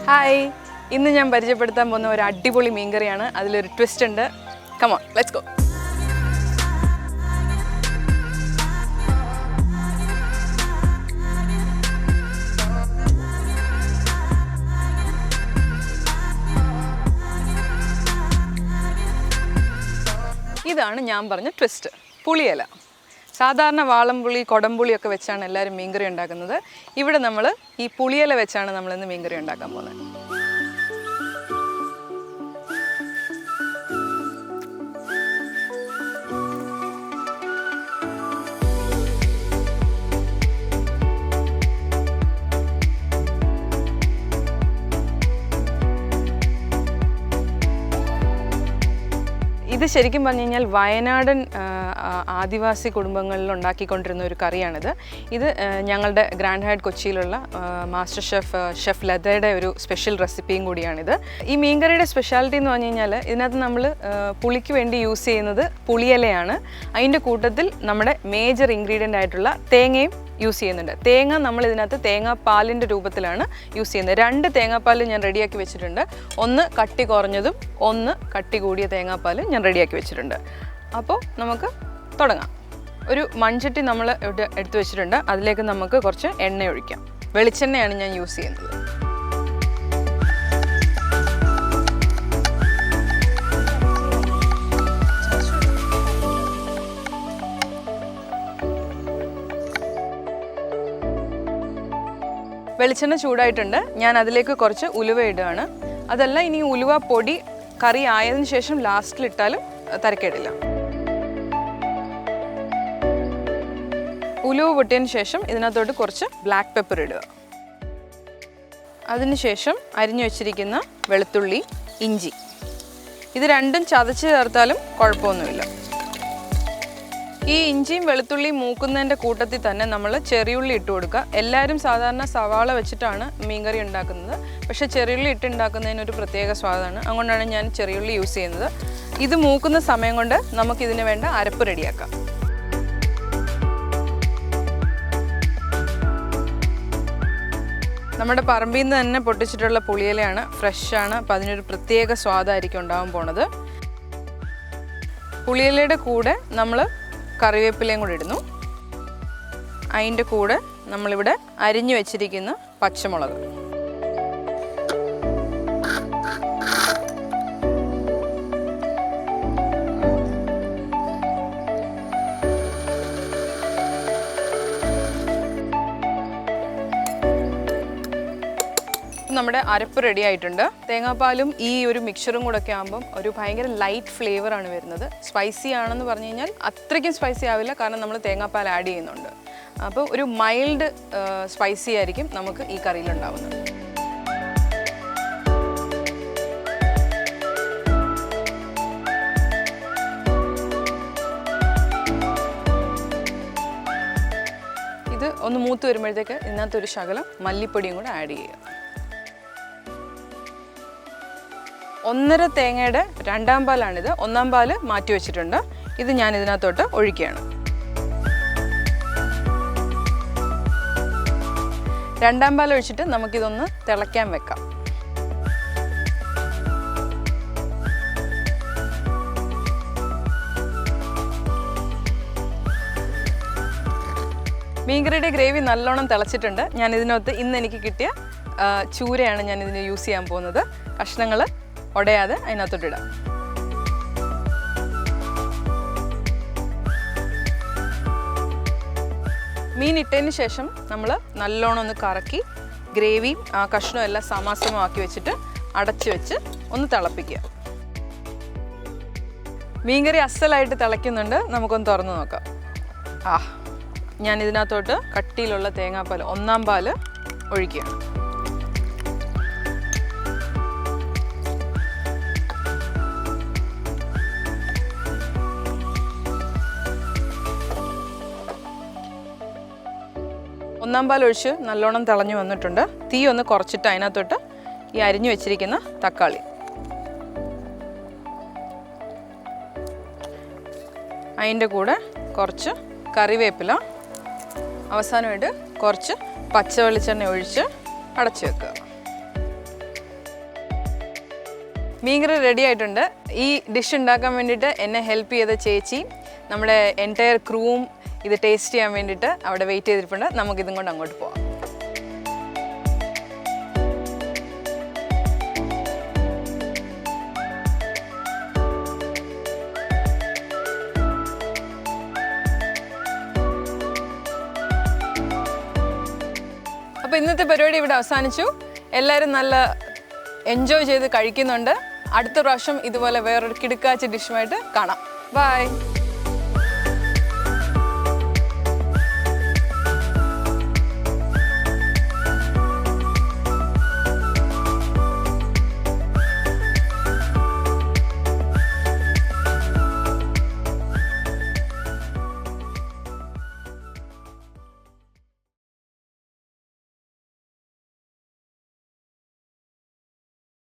Hi, ഇന്ന് ഞാൻ പരിചയപ്പെടുത്താൻ പോകുന്ന ഒരു അടിപൊളി മീൻകറിയാണ്. അതിലൊരു ട്വിസ്റ്റ് ഉണ്ട്. Come on, let's go. ഇതാണ് ഞാൻ പറഞ്ഞ ട്വിസ്റ്റ്, പുളിയില. സാധാരണ വാളംപുളി, കൊടംപുളിയൊക്കെ വെച്ചാണ് എല്ലാവരും മീൻകറി ഉണ്ടാക്കുന്നത്. ഇവിടെ നമ്മൾ ഈ പുളിയില വെച്ചാണ് നമ്മളിന്ന് മീൻകറി ഉണ്ടാക്കാൻ പോകുന്നത്. ഇത് ശരിക്കും പറഞ്ഞു കഴിഞ്ഞാൽ വയനാടൻ ആദിവാസി കുടുംബങ്ങളിൽ ഉണ്ടാക്കിക്കൊണ്ടിരുന്ന ഒരു കറിയാണിത്. ഇത് ഞങ്ങളുടെ ഗ്രാൻഡ് ഹയറ്റ് കൊച്ചിയിലുള്ള മാസ്റ്റർ ഷെഫ് ലതയുടെ ഒരു സ്പെഷ്യൽ റെസിപ്പിയും കൂടിയാണിത്. ഈ മീൻകറിയുടെ സ്പെഷ്യാലിറ്റി എന്ന് പറഞ്ഞു കഴിഞ്ഞാൽ ഇതിനകത്ത് നമ്മൾ പുളിക്ക് വേണ്ടി യൂസ് ചെയ്യുന്നത് പുളിയിലയാണ്. അതിൻ്റെ കൂട്ടത്തിൽ നമ്മുടെ മേജർ ഇൻഗ്രീഡിയൻ്റ് ആയിട്ടുള്ള തേങ്ങയും യൂസ് ചെയ്യുന്നുണ്ട്. തേങ്ങ നമ്മൾ ഇതിനകത്ത് തേങ്ങാപ്പാലിൻ്റെ രൂപത്തിലാണ് യൂസ് ചെയ്യുന്നത്. 2 തേങ്ങാപ്പാൽ ഞാൻ റെഡിയാക്കി വെച്ചിട്ടുണ്ട്. ഒന്ന് കട്ടി കുറഞ്ഞതും ഒന്ന് കട്ടി കൂടിയ തേങ്ങാപ്പാൽ ഞാൻ റെഡിയാക്കി വെച്ചിട്ടുണ്ട്. അപ്പോൾ നമുക്ക് തുടങ്ങാം. ഒരു മൺചട്ടി നമ്മൾ ഇവിടെ എടുത്തു വെച്ചിട്ടുണ്ട്. അതിലേക്ക് നമുക്ക് കുറച്ച് എണ്ണ ഒഴിക്കാം. വെളിച്ചെണ്ണയാണ് ഞാൻ യൂസ് ചെയ്യുന്നത്. വെളിച്ചെണ്ണ ചൂടായിട്ടുണ്ട്. ഞാൻ അതിലേക്ക് കുറച്ച് ഉലുവ ഇടുകയാണ്. അതല്ല, ഇനി ഉലുവ പൊടി കറി ആയതിനു ശേഷം ലാസ്റ്റിലിട്ടാലും തരക്കേടില്ല. ഉലുവ പൊട്ടിയതിന് ശേഷം ഇതിനകത്തോട്ട് കുറച്ച് ബ്ലാക്ക് പെപ്പർ ഇടുക. അതിനുശേഷം അരിഞ്ഞു വെച്ചിരിക്കുന്ന വെളുത്തുള്ളി, ഇഞ്ചി, ഇത് രണ്ടും ചതച്ച് ചേർത്താലും കുഴപ്പമൊന്നുമില്ല. ഈ ഇഞ്ചിയും വെളുത്തുള്ളിയും മൂക്കുന്നതിൻ്റെ കൂട്ടത്തിൽ തന്നെ നമ്മൾ ചെറിയുള്ളി ഇട്ട് കൊടുക്കുക. എല്ലാവരും സാധാരണ സവാള വെച്ചിട്ടാണ് മീൻകറി ഉണ്ടാക്കുന്നത്. പക്ഷേ ചെറിയുള്ളി ഇട്ട് ഉണ്ടാക്കുന്നതിനൊരു പ്രത്യേക സ്വാദാണ്. അതുകൊണ്ടാണ് ഞാൻ ചെറിയുള്ളി യൂസ് ചെയ്യുന്നത്. ഇത് മൂക്കുന്ന സമയം കൊണ്ട് നമുക്കിതിന് വേണ്ട അരപ്പ് റെഡിയാക്കാം. നമ്മുടെ പറമ്പിൽ നിന്ന് തന്നെ പൊട്ടിച്ചിട്ടുള്ള പുളിയിലയാണ്, ഫ്രഷാണ്. അപ്പോൾ അതിനൊരു പ്രത്യേക സ്വാദായിരിക്കും ഉണ്ടാകാൻ പോണത്. പുളിയിലയുടെ കൂടെ നമ്മൾ കറിവേപ്പിലയും കൂടി ഇടുന്നു. അതിൻ്റെ കൂടെ നമ്മളിവിടെ അരിഞ്ഞു വെച്ചിരിക്കുന്ന പച്ചമുളക്, നമ്മുടെ അരപ്പ് റെഡി ആയിട്ടുണ്ട്. തേങ്ങാപ്പാലും ഈ ഒരു മിക്സറും കൂടെ ഒക്കെ ആകുമ്പം ഒരു ഭയങ്കര ലൈറ്റ് ഫ്ലേവറാണ് വരുന്നത്. സ്പൈസി ആണെന്ന് പറഞ്ഞു കഴിഞ്ഞാൽ അത്രയ്ക്കും സ്പൈസി ആവില്ല, കാരണം നമ്മൾ തേങ്ങാപ്പാൽ ആഡ് ചെയ്യുന്നുണ്ട്. അപ്പോൾ ഒരു മൈൽഡ് സ്പൈസി ആയിരിക്കും നമുക്ക് ഈ കറിയിലുണ്ടാവുന്നത്. ഇത് ഒന്ന് മൂത്ത് വരുമ്പോഴത്തേക്ക് ഇതിനകത്തൊരു ശകലം മല്ലിപ്പൊടിയും കൂടെ ആഡ് ചെയ്യുക. 1.5 തേങ്ങയുടെ 2ാം പാലാണിത്. 1ാം പാല് മാറ്റി വെച്ചിട്ടുണ്ട്. ഇത് ഞാൻ ഇതിനകത്തോട്ട് ഒഴിക്കുകയാണ്. 2ാം പാൽ ഒഴിച്ചിട്ട് നമുക്കിതൊന്ന് തിളയ്ക്കാൻ വെക്കാം. മീൻകറിയുടെ ഗ്രേവി നല്ലോണം തിളച്ചിട്ടുണ്ട്. ഞാൻ ഇതിനകത്ത് ഇന്ന് എനിക്ക് കിട്ടിയ ചൂരയാണ് ഞാൻ ഇതിന് യൂസ് ചെയ്യാൻ പോകുന്നത്. കഷ്ണങ്ങൾ ഉടയാതെ അതിനകത്തോട്ടിടാം. മീൻ ഇട്ടതിന് ശേഷം നമ്മൾ നല്ലോണം ഒന്ന് കറക്കി ഗ്രേവിയും ആ കഷ്ണവും എല്ലാം സമാസമമാക്കി വെച്ചിട്ട് അടച്ചു വെച്ച് ഒന്ന് തിളപ്പിക്കുക. മീൻകറി അസലായിട്ട് തിളയ്ക്കുന്നുണ്ട്. നമുക്കൊന്ന് തുറന്ന് നോക്കാം. ഞാൻ ഇതിനകത്തോട്ട് കട്ടിയിലുള്ള തേങ്ങാപ്പാൽ 1ാം പാല് ഒഴിക്കുകയാണ്. ഒന്നാം പാൽ ഒഴിച്ച് നല്ലോണം തിളഞ്ഞു വന്നിട്ടുണ്ട്. തീ ഒന്ന് കുറച്ചിട്ട് അതിനകത്തോട്ട് ഈ അരിഞ്ഞു വെച്ചിരിക്കുന്ന തക്കാളി, അതിൻ്റെ കൂടെ കുറച്ച് കറിവേപ്പില, അവസാനമായിട്ട് കുറച്ച് പച്ച വെളിച്ചെണ്ണ ഒഴിച്ച് അടച്ചു വെക്കുക. മീൻകറി റെഡി ആയിട്ടുണ്ട്. ഈ ഡിഷ് ഉണ്ടാക്കാൻ വേണ്ടിയിട്ട് എന്നെ ഹെൽപ്പ് ചെയ്ത ചേച്ചി നമ്മുടെ എൻറ്റയർ ക്രൂവും ഇത് ടേസ്റ്റ് ചെയ്യാൻ വേണ്ടിയിട്ട് അവിടെ വെയിറ്റ് ചെയ്തിട്ടുണ്ട്. നമുക്കിതും കൊണ്ട് അങ്ങോട്ട് പോവാം. അപ്പോൾ ഇന്നത്തെ പരിപാടി ഇവിടെ അവസാനിച്ചു. എല്ലാവരും നല്ല എൻജോയ് ചെയ്ത് കഴിക്കുന്നുണ്ട്. അടുത്ത പ്രാവശ്യം ഇതുപോലെ വേറൊരു കിടുക്കാച്ച ഡിഷുമായിട്ട് കാണാം. ബൈ.